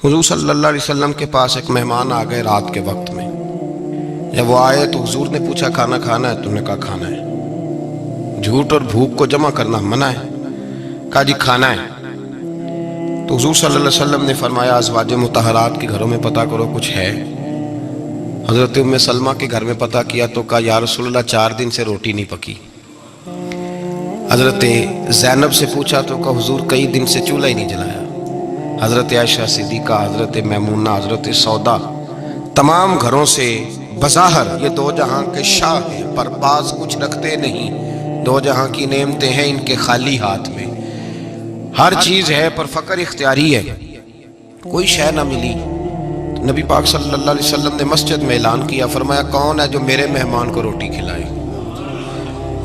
حضور صلی اللہ علیہ وسلم کے پاس ایک مہمان آ گئے رات کے وقت میں. جب وہ آئے تو حضور نے پوچھا کھانا کھانا ہے؟ تو نے کہا کھانا ہے. جھوٹ اور بھوک کو جمع کرنا منع ہے. کہا جی کھانا ہے. تو حضور صلی اللہ علیہ وسلم نے فرمایا ازواج مطہرات کے گھروں میں پتہ کرو کچھ ہے. حضرت ام سلمہ کے گھر میں پتہ کیا تو کہا یا رسول اللہ 4 دن سے روٹی نہیں پکی. حضرت زینب سے پوچھا تو کہا حضور کئی دن سے چولہا ہی نہیں جلایا. حضرت عائشہ صدیقہ، حضرت میمونہ، حضرت سودا، تمام گھروں سے بظاہر یہ 2 جہاں کے شاہ ہیں پر باز کچھ رکھتے نہیں. 2 جہاں کی نعمتیں ہیں ان کے خالی ہاتھ میں. ہر چیز ہے پر فقر اختیاری ہے. کوئی شے نہ ملی. نبی پاک صلی اللہ علیہ وسلم نے مسجد میں اعلان کیا، فرمایا کون ہے جو میرے مہمان کو روٹی کھلائے؟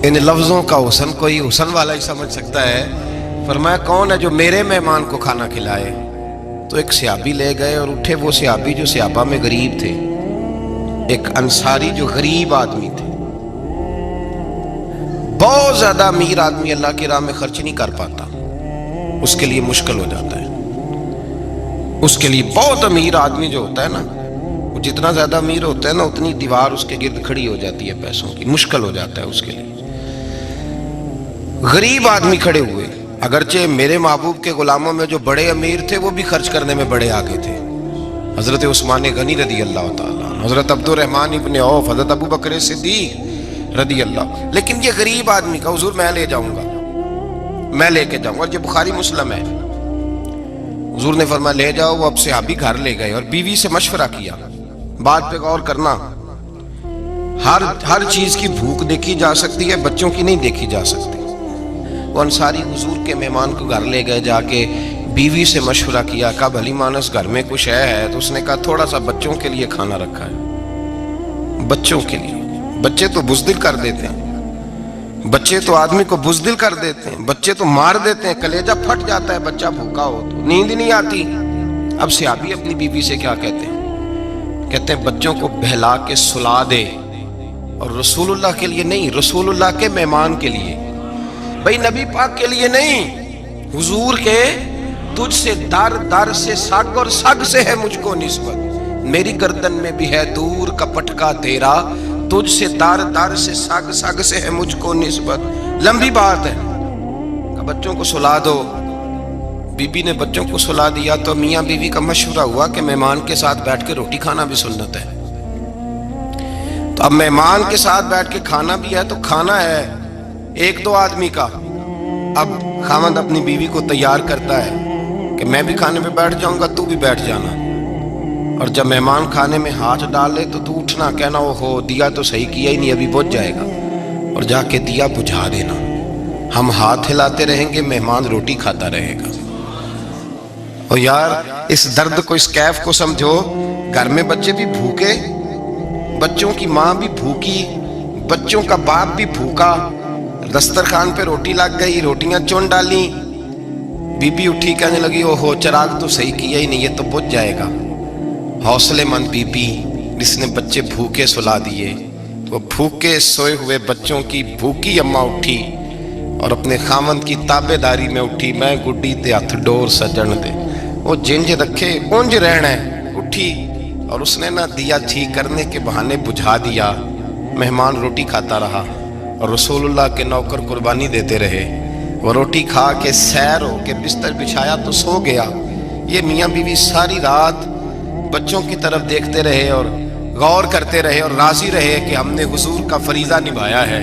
ان لفظوں کا حسن کوئی حسن والا ہی سمجھ سکتا ہے. فرمایا کون ہے جو میرے مہمان کو کھانا کھلائے؟ تو ایک صحابی لے گئے اور اٹھے وہ صحابی جو صحابہ میں غریب تھے، ایک انصاری جو غریب آدمی تھے. بہت زیادہ امیر آدمی اللہ کی راہ میں خرچ نہیں کر پاتا، اس کے لیے مشکل ہو جاتا ہے. اس کے لیے بہت امیر آدمی جو ہوتا ہے نا، وہ جتنا زیادہ امیر ہوتا ہے نا اتنی دیوار اس کے گرد کھڑی ہو جاتی ہے پیسوں کی، مشکل ہو جاتا ہے اس کے لیے. غریب آدمی کھڑے ہوئے. اگرچہ میرے محبوب کے غلاموں میں جو بڑے امیر تھے وہ بھی خرچ کرنے میں بڑے آگے تھے. حضرت عثمان غنی رضی اللہ تعالیٰ، حضرت عبد الرحمن ابن عوف، حضرت ابو بکر صدیق رضی اللہ. لیکن یہ غریب آدمی کا حضور میں لے جاؤں گا، میں لے کے جاؤں گا. اور یہ بخاری مسلم ہے. حضور نے فرمایا لے جاؤ. وہ اب صحابی گھر لے گئے اور بیوی سے مشورہ کیا. بات پہ غور کرنا، ہر چیز کی بھوک دیکھی جا سکتی ہے، بچوں کی نہیں دیکھی جا سکتی. وہ انصاری حضور کے مہمان کو گھر لے گئے، جا کے بیوی سے مشورہ کیا. کہا بھلی مانس گھر میں کچھ ہے؟ تو اس نے کہا تھوڑا سا بچوں کے لیے کھانا رکھا ہے. بچوں کے لیے. بچے تو بزدل کر دیتے ہیں، بچے تو آدمی کو بزدل کر دیتے ہیں، بچے تو مار دیتے ہیں، کلیجہ پھٹ جاتا ہے بچہ بھوکا ہو تو، نیند نہیں آتی. اب صحابی اپنی بیوی سے کیا کہتے ہیں؟ کہتے ہیں بچوں کو بہلا کے سلا دے، اور رسول اللہ کے لیے نہیں، رسول اللہ کے مہمان کے لیے. بھئی نبی پاک کے لیے نہیں، حضور کے تجھ سے در در سے سگ اور سگ سے ہے مجھ کو نسبت. میری گردن میں بھی ہے دور کا پٹکا تیرا، تجھ سے در در سے سگ سگ سے ہے مجھ کو نسبت. لمبی بات ہے. کہ بچوں کو سلا دو. بی بی نے بچوں کو سلا دیا تو میاں بیوی کا مشورہ ہوا کہ مہمان کے ساتھ بیٹھ کے روٹی کھانا بھی سنت ہے. تو اب مہمان کے ساتھ بیٹھ کے کھانا بھی ہے تو کھانا ہے 1-2 آدمی کا. اب خاوند اپنی بیوی کو تیار کرتا ہے کہ میں بھی کھانے پہ بیٹھ جاؤں گا، تو بھی بیٹھ جانا. اور جب مہمان کھانے میں ہاتھ ڈالے تو اٹھنا، کہنا او ہو دیا تو صحیح کیا ہی نہیں، ابھی بجھ جائے گا. اور جا کے دیا بجھا دینا. ہم ہاتھ ہلاتے رہیں گے، مہمان روٹی کھاتا رہے گا. اور یار اس درد کو، اس کیف کو سمجھو. گھر میں بچے بھی بھوکے، بچوں کی ماں بھی بھوکی، بچوں کا باپ بھی بھوکا. دسترخوان پہ روٹی لگ گئی، روٹیاں چون ڈالی. بی بی اٹھی کہنے لگی او ہو چراغ تو صحیح کیا ہی نہیں، یہ تو بجھ جائے گا. حوصلے مند بی بی جس نے بچے بھوکے سلا دیے. وہ بھوکے سوئے ہوئے بچوں کی بھوکی اماں اٹھی اور اپنے خاوند کی تابع داری میں اٹھی. میں گڈی تے ہتھ ڈور سجن دے، وہ جنج رکھے اونج رہنا ہے. اٹھی اور اس نے نہ دیا ٹھیک کرنے کے بہانے بجھا دیا. مہمان روٹی کھاتا رہا اور رسول اللہ کے نوکر قربانی دیتے رہے. وہ روٹی کھا کے سیر ہو کے بستر بچھایا تو سو گیا. یہ میاں بیوی ساری رات بچوں کی طرف دیکھتے رہے اور غور کرتے رہے اور راضی رہے کہ ہم نے حضور کا فریضہ نبھایا ہے.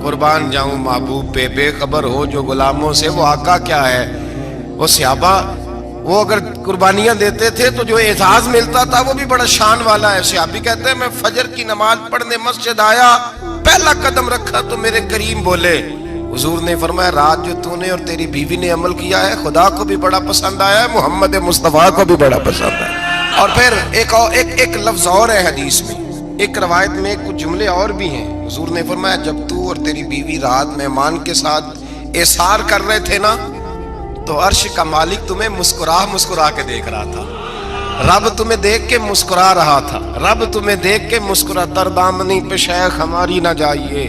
قربان جاؤں محبوب پہ، بے خبر ہو جو غلاموں سے وہ آقا کیا ہے. وہ صحابہ وہ اگر قربانیاں دیتے تھے تو جو اعزاز ملتا تھا وہ بھی بڑا شان والا ہے. صحابی کہتے ہیں میں فجر کی نماز پڑھنے مسجد آیا، پہلا قدم رکھا تو میرے کریم بولے، حضور نے فرمایا رات جو تو نے اور تیری بیوی نے عمل کیا ہے خدا کو بھی بڑا پسند آیا ہے، محمد مصطفیٰ کو بھی بڑا پسند ہے. اور پھر ایک لفظ اور ہے حدیث میں، ایک روایت میں کچھ جملے اور بھی ہیں. حضور نے فرمایا جب تو اور تیری بیوی رات مہمان کے ساتھ ایثار کر رہے تھے نا تو عرش کا مالک تمہیں مسکرا کے دیکھ رہا تھا. رب تمہیں دیکھ کے مسکرا رہا تھا. رب تمہیں دیکھ کے مسکرا. تر دامنی پہ شیخ ہماری نہ جائیے،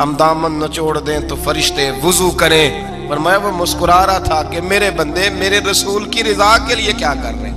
ہم دامن نچوڑ دیں تو فرشتے وضو کریں. پر میں وہ مسکرا رہا تھا کہ میرے بندے میرے رسول کی رضا کے لیے کیا کر رہے ہیں.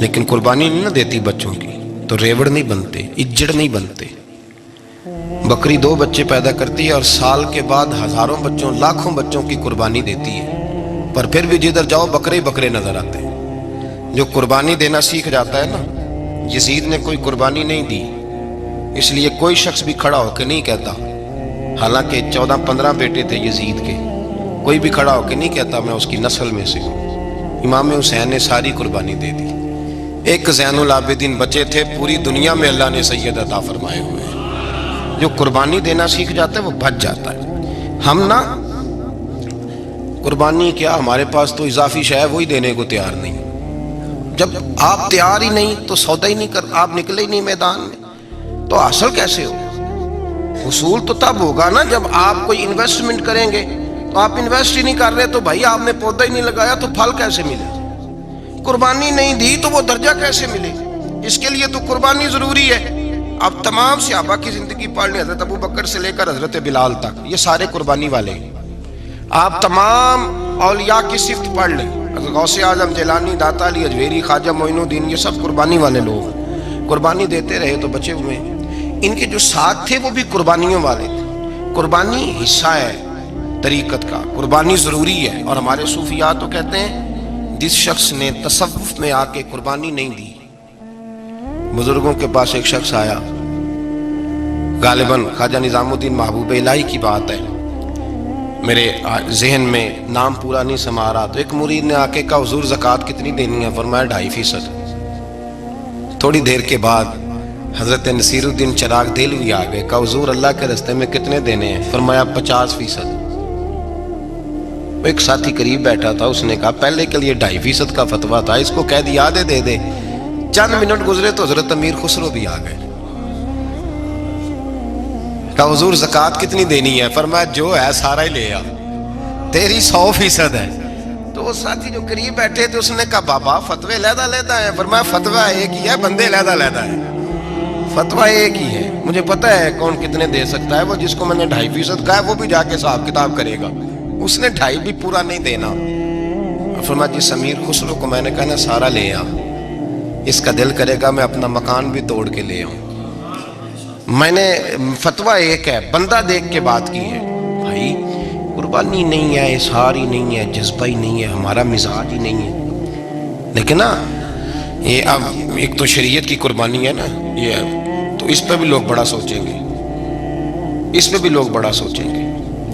لیکن قربانی نہیں نہ دیتی بچوں کی تو ریوڑ نہیں بنتے، اجڑ نہیں بنتے۔ بکری 2 بچے پیدا کرتی ہے اور سال کے بعد ہزاروں بچوں، لاکھوں بچوں کی قربانی دیتی ہے، پر پھر بھی جدھر جاؤ بکرے ہی بکرے نظر آتے ہیں۔ جو قربانی دینا سیکھ جاتا ہے نا، یزید نے کوئی قربانی نہیں دی، اس لیے کوئی شخص بھی کھڑا ہو کے نہیں کہتا، حالانکہ 14-15 بیٹے تھے یزید کے، کوئی بھی کھڑا ہو کے نہیں کہتا میں اس کی نسل میں سے ہوں۔ امام حسین نے ساری قربانی دے دی۔ ایک زین العابدین بچے تھے، پوری دنیا میں اللہ نے سید عطا فرمائے ہوئے ہیں۔ جو قربانی دینا سیکھ جاتا ہے وہ بچ جاتا ہے۔ ہم نا قربانی کیا، ہمارے پاس تو اضافی شے ہے وہی دینے کو تیار نہیں۔ جب آپ تیار ہی نہیں تو سودا ہی نہیں کر، آپ نکلے ہی نہیں میدان میں تو حاصل کیسے ہو؟ حصول تو تب ہوگا نا جب آپ کوئی انویسٹمنٹ کریں گے، تو آپ انویسٹ ہی نہیں کر رہے تو بھائی آپ نے پودا ہی نہیں لگایا تو پھل کیسے ملے؟ قربانی نہیں دی تو وہ درجہ کیسے ملے؟ اس کے لیے تو قربانی ضروری ہے۔ اب تمام صحابہ کی زندگی پڑھ لیں، حضرت ابو بکر سے لے کر حضرت بلال تک، یہ سارے قربانی والے ہیں۔ آپ تمام اولیاء کی صفت پڑھ لیں، حضرت غوث اعظم، جیلانی، داتا علی اجویری، خواجہ معین الدین، یہ سب قربانی والے لوگ ہیں۔ قربانی دیتے رہے تو بچے ہوئے ہیں۔ ان کے جو ساتھ تھے وہ بھی قربانیوں والے تھے۔ قربانی حصہ ہے طریقت کا، قربانی ضروری ہے۔ اور ہمارے صوفیاء تو کہتے ہیں جس شخص نے تصوف میں آ کے قربانی نہیں دی، بزرگوں کے پاس ایک شخص آیا، غالباً خواجہ نظام الدین محبوب الہی کی بات ہے، میرے ذہن میں نام پورا نہیں سما رہا، تو ایک مرید نے آ کے کہا حضور زکوٰۃ کتنی دینی ہے؟ فرمایا 2.5%۔ تھوڑی دیر کے بعد حضرت نصیر الدین چراغ دہلوی آ گئے، کہا حضور اللہ کے راستے میں کتنے دینے ہیں؟ فرمایا 50%۔ ایک ساتھی قریب بیٹھا تھا، اس نے کہا پہلے کے لیے 2.5% کا فتویٰ تھا، اس کو کہہ دیا دے دے۔ چند منٹ گزرے تو حضرت امیر خسرو بھی آ گئے، کہا حضور زکوٰۃ کتنی دینی ہے؟ فرمایا جو ہے سارا ہی لے آ، تیری 100% ہے۔ تو وہ ساتھی جو قریب بیٹھے تھے اس نے کہا بابا فتوے علیحدہ ہے۔ فرمایا فتویٰ ایک ہی ہے، بندے علیحدہ ہے، فتویٰ ایک ہی ہے، مجھے پتہ ہے کون کتنے دے سکتا ہے، وہ جس کو میں نے 2.5% کہا ہے وہ بھی جا کے حساب کتاب کرے گا، اس نے 2.5 بھی پورا نہیں دینا۔ فرمایا جس امیر خسرو کو میں نے کہا نا سارا لے آ، اس کا دل کرے گا میں اپنا مکان بھی توڑ کے لے آؤں۔ میں نے فتویٰ ایک ہے، بندہ دیکھ کے بات کی ہے۔ بھائی قربانی نہیں ہے، اظہار ہی نہیں ہے، جذبہ ہی نہیں ہے، ہمارا مزاج ہی نہیں ہے۔ لیکن نا یہ اب ایک تو شریعت کی قربانی ہے نا، یہ تو اس پہ بھی لوگ بڑا سوچیں گے، اس پہ بھی لوگ بڑا سوچیں گے،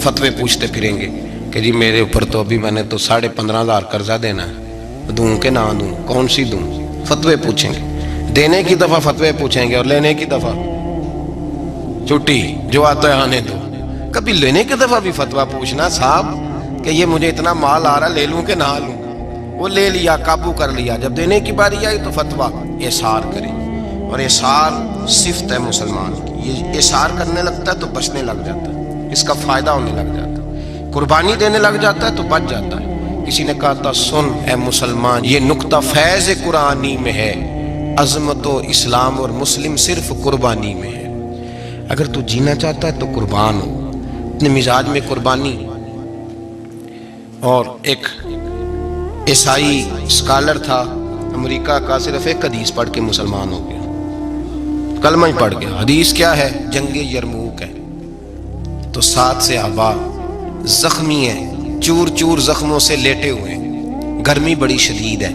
فتوے پوچھتے پھریں گے کہ جی میرے اوپر تو ابھی میں نے تو 15,500 قرضہ دینا ہے، دوں کہ نہ دوں، کون سی دوں؟ فتوے پوچھیں گے، دینے کی دفعہ فتوے پوچھیں گے اور لینے کی دفعہ چھٹی، جو آتا ہے آنے دو۔ کبھی لینے کی دفعہ بھی فتویٰ پوچھنا صاحب کہ یہ مجھے اتنا مال آ رہا لے لوں کہ نہ لوں، وہ لے لیا، قابو کر لیا، جب دینے کی باری آئی تو فتویٰ احسار کرے۔ اور احسار صفت ہے مسلمان کی، یہ احسار کرنے لگتا ہے تو بچنے لگ جاتا ہے، اس کا فائدہ ہونے لگ جاتا ہے، قربانی دینے لگ جاتا ہے تو بچ جاتا ہے۔ کسی نے کہا تھا سن اے مسلمان، یہ نقطہ فیض قرآنی میں ہے، عظمت و اسلام اور مسلم صرف قربانی میں ہے۔ اگر تو جینا چاہتا ہے تو قربان ہو، اپنے مزاج میں قربانی۔ اور ایک عیسائی اسکالر تھا امریکہ کا، صرف ایک حدیث پڑھ کے مسلمان ہو گیا، کلمہ ہی پڑھ گیا۔ حدیث کیا ہے؟ جنگ یرموک ہے۔ تو 7 صحابہ زخمی ہیں، چور چور زخموں سے لیٹے ہوئے ہیں، گرمی بڑی شدید ہے،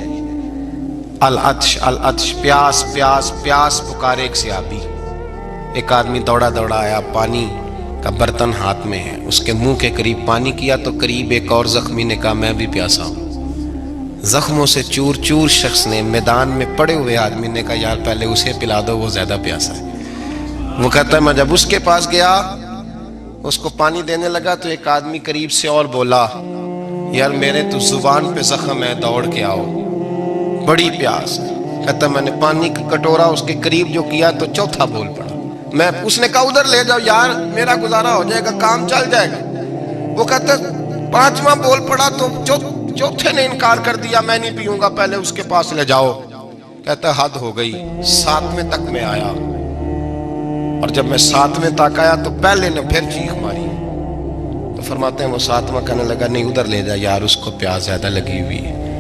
العطش العطش، پیاس پیاس پیاس پکارے ایک صحابی۔ ایک آدمی دوڑا دوڑا آیا، پانی کا برتن ہاتھ میں ہے، اس کے منہ کے قریب پانی کیا تو قریب ایک اور زخمی نے کہا میں بھی پیاسا ہوں۔ زخموں سے چور چور شخص نے، میدان میں پڑے ہوئے آدمی نے کہا یار پہلے اسے پلا دو، وہ زیادہ پیاسا ہے۔ وہ کہتا ہے میں جب اس کے پاس گیا، اس کو پانی دینے لگا تو ایک آدمی قریب سے اور بولا یار میرے تو زبان پہ زخم ہے، دوڑ کے آؤ، بڑی پیاس ہے۔ کہتا میں نے پانی کا کٹورا اس کے قریب جو کیا تو چوتھا بول پڑا، میں اس نے کہا ادھر لے جاؤ یار میرا گزارا ہو جائے گا، کام چل جائے گا۔ وہ کہتا 5واں بول پڑا تو چوتھے نے انکار کر دیا، میں نہیں پیوں گا، پہلے اس کے پاس لے جاؤ۔ کہتا حد ہو گئی، 7ویں تک میں آیا، اور جب میں 7ویں تک آیا تو پہلے نے پھر چیخ ماری۔ تو فرماتے ہیں وہ 7واں کہنے لگا نہیں ادھر لے جا یار، اس کو پیاس زیادہ لگی ہوئی ہے۔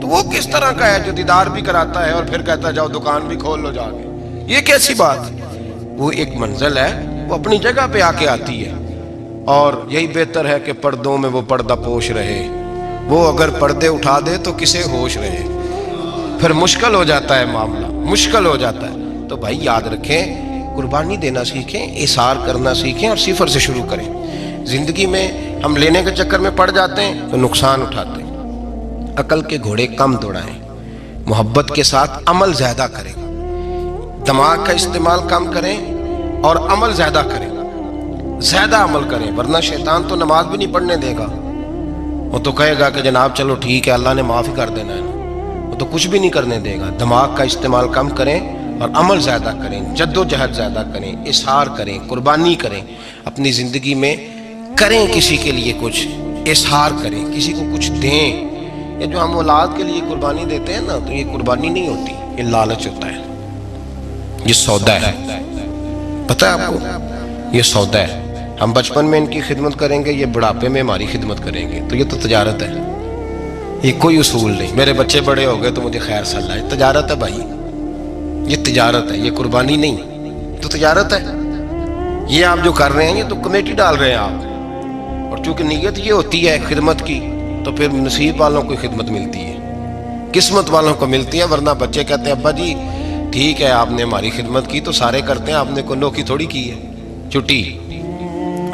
تو وہ کس طرح کا ہے جو دیدار بھی کراتا ہے اور پھر کہتا ہے جاؤ دکان بھی کھول لو جا کے؟ یہ کیسی بات؟ وہ ایک منزل ہے، وہ اپنی جگہ پہ آ کے آتی ہے، اور یہی بہتر ہے کہ پردوں میں وہ پردہ پوش رہے۔ وہ اگر پردے اٹھا دے تو کسے ہوش رہے، پھر مشکل ہو جاتا ہے معاملہ، مشکل ہو جاتا ہے۔ تو بھائی یاد رکھیں، قربانی دینا سیکھیں، اظہار کرنا سیکھیں، اور صفر سے شروع کریں۔ زندگی میں ہم لینے کے چکر میں پڑ جاتے ہیں تو نقصان اٹھاتے ہیں۔ عقل کے گھوڑے کم دوڑائیں، محبت کے ساتھ عمل زیادہ کریں، دماغ کا استعمال کم کریں اور عمل زیادہ کریں، زیادہ عمل کریں، ورنہ شیطان تو نماز بھی نہیں پڑھنے دے گا۔ وہ تو کہے گا کہ جناب چلو ٹھیک ہے، اللہ نے معاف ہی کر دینا ہے، وہ تو کچھ بھی نہیں کرنے دے گا۔ دماغ کا استعمال کم کریں اور عمل زیادہ کریں، جد و جہد زیادہ کریں، اظہار کریں، قربانی کریں اپنی زندگی میں، کریں کسی کے لیے کچھ، اظہار کریں، کسی کو کچھ دیں۔ یہ جو ہم اولاد کے لیے قربانی دیتے ہیں نا، تو یہ قربانی نہیں ہوتی، یہ لالچ ہوتا ہے، یہ سودا ہے، پتہ ہے آپ کو؟ یہ سودا ہے۔ ہم بچپن میں ان کی خدمت کریں گے، یہ بڑھاپے میں ہماری خدمت کریں گے، تو یہ تو تجارت ہے، یہ کوئی اصول نہیں۔ میرے بچے بڑے ہو گئے تو مجھے خیر صلی اللہ، یہ تجارت ہے بھائی، یہ تجارت ہے، یہ قربانی نہیں، تو تجارت ہے۔ یہ آپ جو کر رہے ہیں یہ تو کمیٹی ڈال رہے ہیں آپ، اور چونکہ نیت یہ ہوتی ہے خدمت کی، تو پھر نصیب والوں کو خدمت ملتی ہے، قسمت والوں کو ملتی ہے۔ ورنہ بچے کہتے ہیں ابا جی ٹھیک ہے آپ نے ہماری خدمت کی تو سارے کرتے ہیں، آپ نے کوئی نوکی تھوڑی کی ہے، چھٹی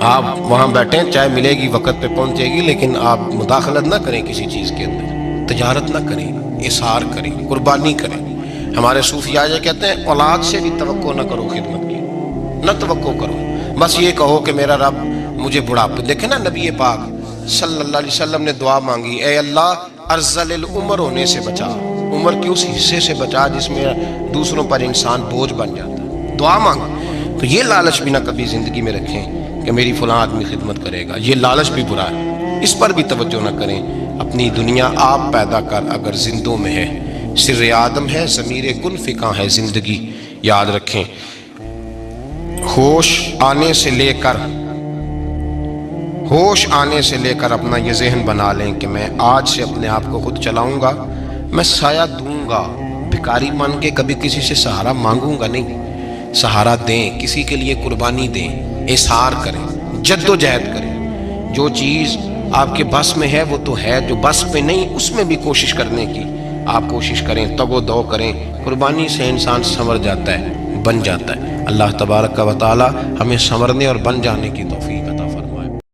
آپ وہاں بیٹھیں، چائے ملے گی وقت پہ پہنچے گی، لیکن آپ مداخلت نہ کریں کسی چیز کے اندر، تجارت نہ کریں، اظہار کریں، قربانی کریں۔ ہمارے صوفیاء یہ کہتے ہیں اولاد سے بھی توقع نہ کرو خدمت کی، نہ توقع کرو، بس یہ کہو کہ میرا رب مجھے بڑھاپے۔ دیکھیں نا نبی پاک صلی اللہ علیہ وسلم نے دعا مانگی، اے اللہ ارذل العمر ہونے سے بچا، عمر کے اس حصے سے بچا جس میں دوسروں پر انسان بوجھ بن جاتا ہے، دعا مانگی۔ تو یہ لالچ بھی نہ کبھی زندگی میں رکھیں کہ میری فلاں آدمی خدمت کرے گا، یہ لالچ بھی برا ہے، اس پر بھی توجہ نہ کریں۔ اپنی دنیا آپ پیدا کر اگر زندوں میں ہے، سر آدم ہے، ضمیر کن فکاں ہے زندگی، یاد رکھیں۔ ہوش آنے سے لے کر اپنا یہ ذہن بنا لیں کہ میں آج سے اپنے آپ کو خود چلاؤں گا، میں سایہ دوں گا، بھکاری مان کے کبھی کسی سے سہارا مانگوں گا نہیں، سہارا دیں، کسی کے لیے قربانی دیں، اظہار کریں، جد و جہد کریں۔ جو چیز آپ کے بس میں ہے وہ تو ہے، جو بس میں نہیں اس میں بھی کوشش کرنے کی آپ کوشش کریں، تگ و دو کریں۔ قربانی سے انسان سنور جاتا ہے، بن جاتا ہے۔ اللہ تبارک و تعالی ہمیں سنورنے اور بن جانے کی توفیق